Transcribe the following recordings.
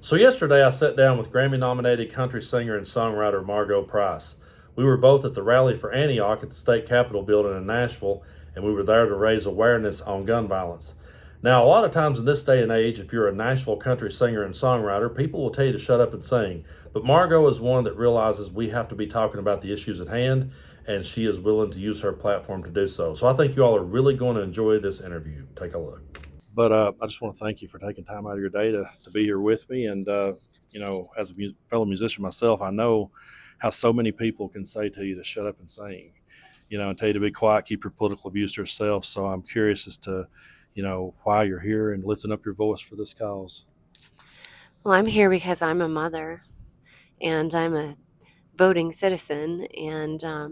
So yesterday I sat down with Grammy-nominated country singer and songwriter Margo Price. We were both at the rally for Antioch at the state capitol building in Nashville, and we were there to raise awareness on gun violence. Now, a lot of times in this day and age, if you're a Nashville country singer and songwriter, people will tell you to shut up and sing. But Margo is one that realizes we have to be talking about the issues at hand, and she is willing to use her platform to do so. So I think you all are really going to enjoy this interview. Take a look. But I just want to thank you for taking time out of your day to be here with me. And, as a fellow musician myself, I know how so many people can say to you to shut up and sing, and tell you to be quiet, keep your political views to yourself. So I'm curious as to, why you're here and lifting up your voice for this cause. Well, I'm here because I'm a mother and I'm a voting citizen. I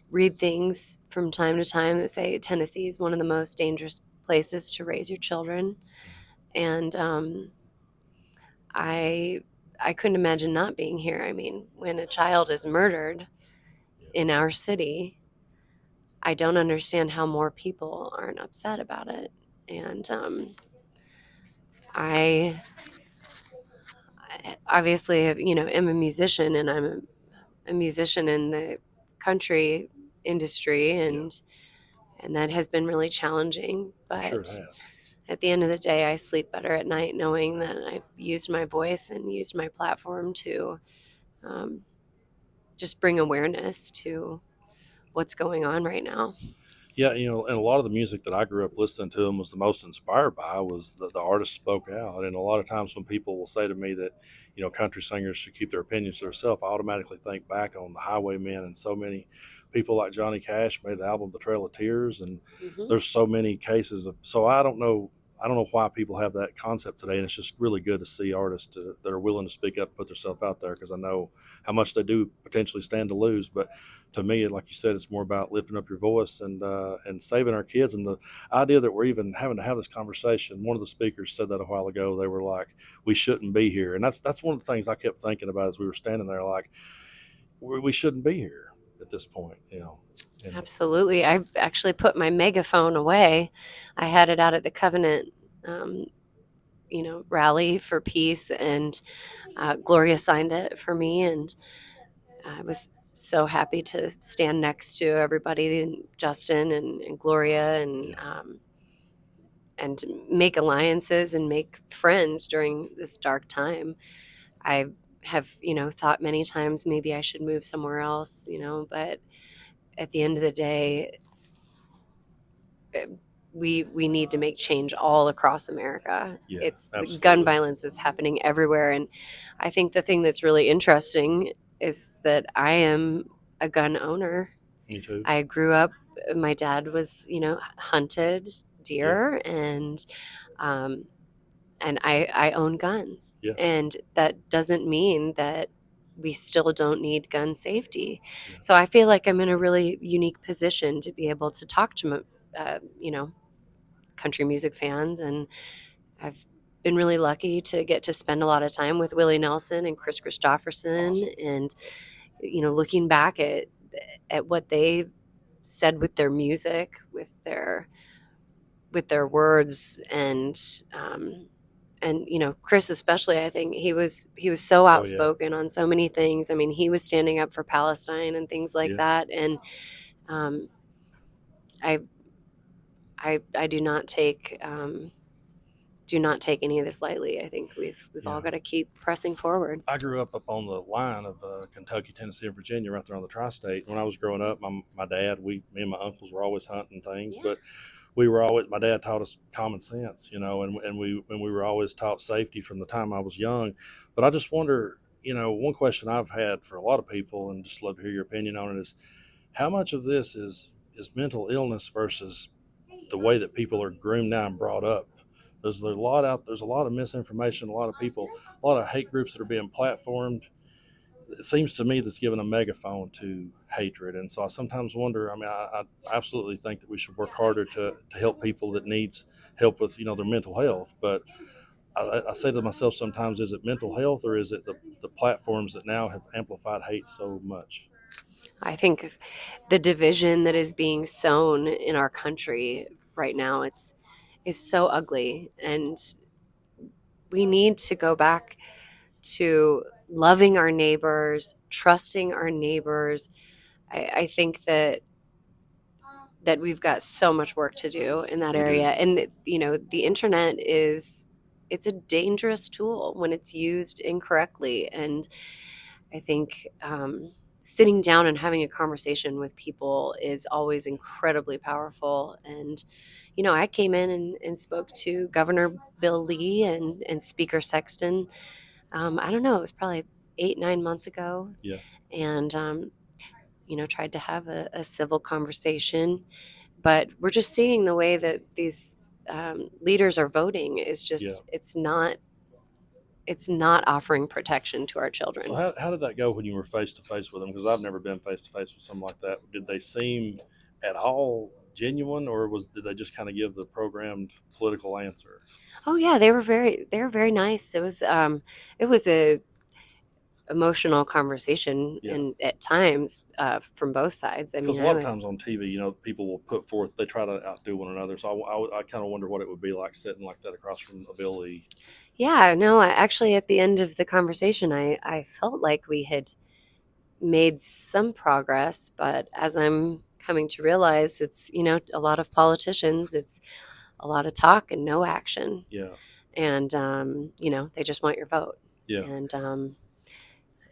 read things from time to time that say Tennessee is one of the most dangerous places to raise your children. And I, I couldn't imagine not being here. I mean, when a child is murdered in our city, I don't understand how more people aren't upset about it. And I obviously am a musician, and I'm a musician in the country industry, Yeah, and that has been really challenging. I'm sure it But has. at the end of the day, I sleep better at night knowing that I've used my voice and used my platform to um, just bring awareness to what's going on right now. Yeah, and a lot of the music that I grew up listening to and was the most inspired by was the artist spoke out. And a lot of times when people will say to me that, country singers should keep their opinions to themselves, I automatically think back on the Highwaymen and so many people like Johnny Cash made the album The Trail of Tears. And Hmm. there's so many cases of, so I don't know. I don't know why people have that concept today, and it's just really good to see artists that are willing to speak up and put themselves out there because I know how much they do potentially stand to lose. But to me, like you said, it's more about lifting up your voice and saving our kids. And the idea that we're even having to have this conversation. One of the speakers said that a while ago. They were like, "We shouldn't be here," and that's one of the things I kept thinking about as we were standing there. Like, we shouldn't be here at this point. And Absolutely. I actually put my megaphone away. I had it out at the Covenant, um, rally for peace, and Gloria signed it for me, and I was so happy to stand next to everybody, and Justin and Gloria, yeah, and make alliances and make friends during this dark time. I have, thought many times maybe I should move somewhere else, but at the end of the day, eh, we need to make change all across America. yeah, It's the gun absolutely. violence is happening everywhere, and I think the thing that's really interesting is that I am a gun owner. Me too. I grew up, my dad was, hunted Yeah, deer, um, and I own guns. yeah, And that doesn't mean that we still don't need gun safety. yeah, So I feel like I'm in a really unique position to be able to talk to, uh, you know, country music fans. And I've been really lucky to get to spend a lot of time with Willie Nelson and Chris Christopherson. awesome. And, looking back at what they said with their music, with their words, and Chris especially, I think he was so Oh yeah, outspoken on so many things. I mean, he was standing up for Palestine and things like yeah. that. And um, I I do not take any of this lightly. I think we've all Yeah. got to keep pressing forward. I grew up on the line of Kentucky, Tennessee, and Virginia, right there on the tri-state. When I was growing up, my dad, me and my uncles were always hunting things, Yeah. but we were always. My dad taught us common sense, and we were always taught safety from the time I was young. But I just wonder, one question I've had for a lot of people, and just love to hear your opinion on it, is how much of this is mental illness versus the way that people are groomed now and brought up. There's a lot of misinformation, a lot of people, a lot of hate groups that are being platformed. It seems to me that's given a megaphone to hatred. And so I sometimes wonder, I mean, I absolutely think that we should work harder to help people that needs help with, their mental health. But I say to myself sometimes, is it mental health or is it the platforms that now have amplified hate so much? I think the division that is being sown in our country right now, it's is so ugly. And we need to go back to loving our neighbors, trusting our neighbors. I think that we've got so much work to do in that We do. area. And the internet it's a dangerous tool when it's used incorrectly. And I think sitting down and having a conversation with people is always incredibly powerful. And I came in and spoke to Governor Bill Lee and Speaker Sexton. I don't know, it was probably 8-9 months ago. Yeah. And tried to have a civil conversation. But we're just seeing the way that these leaders are voting is Yeah. just it's not offering protection to our children. So how did that go when you were face to face with them? Because I've never been face to face with something like that. Did they seem at all genuine, or did they just kind of give the programmed political answer? Oh yeah, they were very nice. It was a emotional conversation, Yeah. and at times from both sides. I Because mean, a I lot of was times on TV, people will put forth, they try to outdo one another. So I kind of wonder what it would be like sitting like that across from a Bill Lee. Yeah, no, actually at the end of the conversation I felt like we had made some progress, but as I'm coming to realize, it's a lot of politicians, it's a lot of talk and no action. Yeah. And they just want your vote. Yeah.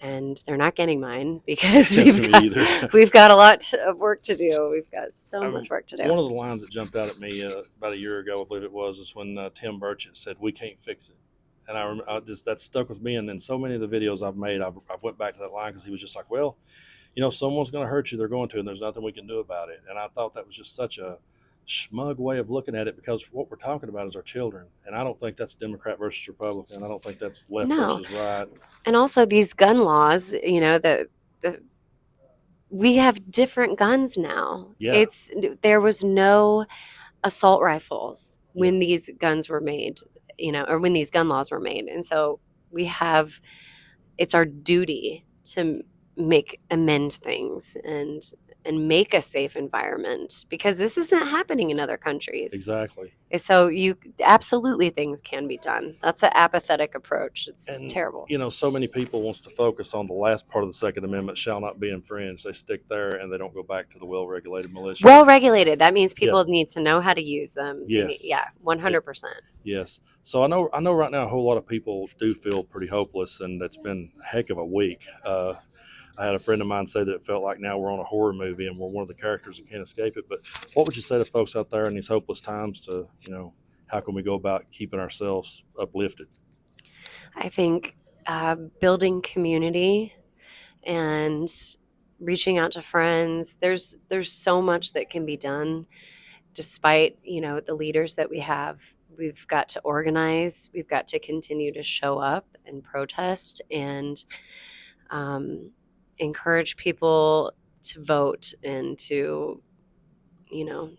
And they're not getting mine because Me either. we've got a lot of work to do. We've got so much work to do. One of the lines that jumped out at me about a year ago, I believe it was, is when Tim Burchett said, "We can't fix it." And that stuck with me. And then so many of the videos I've made, I've went back to that line because he was just like, well, someone's going to hurt you. They're going to, and there's nothing we can do about it. And I thought that was just such a smug way of looking at it, because what we're talking about is our children. And I don't think that's Democrat versus Republican. I don't think that's left versus right. And also these gun laws, we have different guns now. Yeah. There was no assault rifles when these guns were made, or when these gun laws were made. And so it's our duty to amend things and make a safe environment, because this isn't happening in other countries. Exactly. So absolutely things can be done. That's an apathetic approach. It's terrible. So many people wants to focus on the last part of the Second Amendment, shall not be infringed. They stick there and they don't go back to the well-regulated militia. Well-regulated. That means people need to know how to use them. Yes. Yeah, 100%. Yes. So I know right now a whole lot of people do feel pretty hopeless, and it's been a heck of a week. I had a friend of mine say that it felt like now we're on a horror movie and we're one of the characters and can't escape it. But what would you say to folks out there in these hopeless times to, how can we go about keeping ourselves uplifted? I think building community and reaching out to friends. There's so much that can be done despite, the leaders that we have. We've got to organize. We've got to continue to show up and protest and encourage people to vote and to,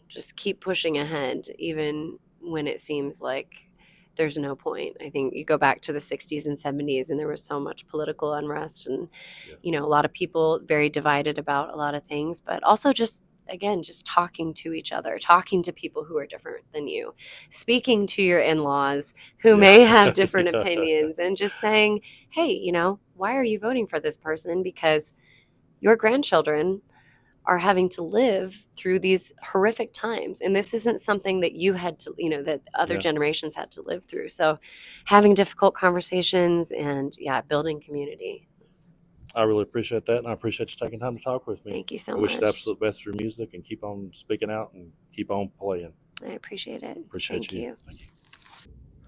just keep pushing ahead, even when it seems like there's no point. I think you go back to the 60s and 70s and there was so much political unrest and, a lot of people very divided about a lot of things, but also just talking to each other, talking to people who are different than you, speaking to your in-laws who may have different opinions, and just saying, hey, why are you voting for this person? Because your grandchildren are having to live through these horrific times. And this isn't something that you had to, that other generations had to live through. So having difficult conversations and building community. I really appreciate that, and I appreciate you taking time to talk with me. Thank you so much. I wish you the absolute best for your music, and keep on speaking out and keep on playing. I appreciate it. Appreciate you. Thank you.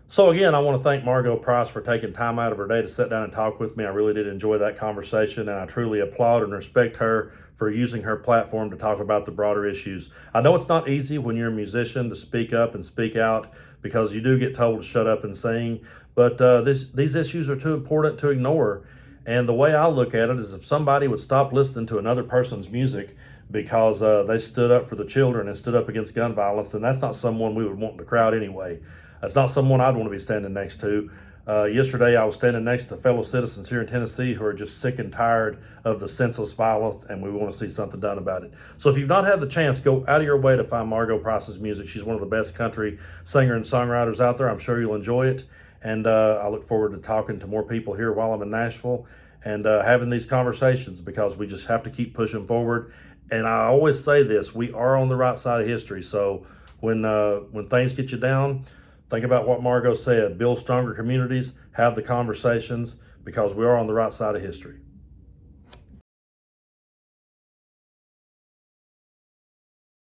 So again, I want to thank Margo Price for taking time out of her day to sit down and talk with me. I really did enjoy that conversation, and I truly applaud and respect her for using her platform to talk about the broader issues. I know it's not easy when you're a musician to speak up and speak out, because you do get told to shut up and sing, but these issues are too important to ignore. And the way I look at it is, if somebody would stop listening to another person's music because they stood up for the children and stood up against gun violence, then that's not someone we would want in the crowd anyway. That's not someone I'd want to be standing next to. Yesterday, I was standing next to fellow citizens here in Tennessee who are just sick and tired of the senseless violence, and we want to see something done about it. So if you've not had the chance, go out of your way to find Margo Price's music. She's one of the best country singer and songwriters out there. I'm sure you'll enjoy it. And I look forward to talking to more people here while I'm in Nashville and having these conversations, because we just have to keep pushing forward. And I always say this: we are on the right side of history. So when things get you down, think about what Margo said: build stronger communities, have the conversations, because we are on the right side of history.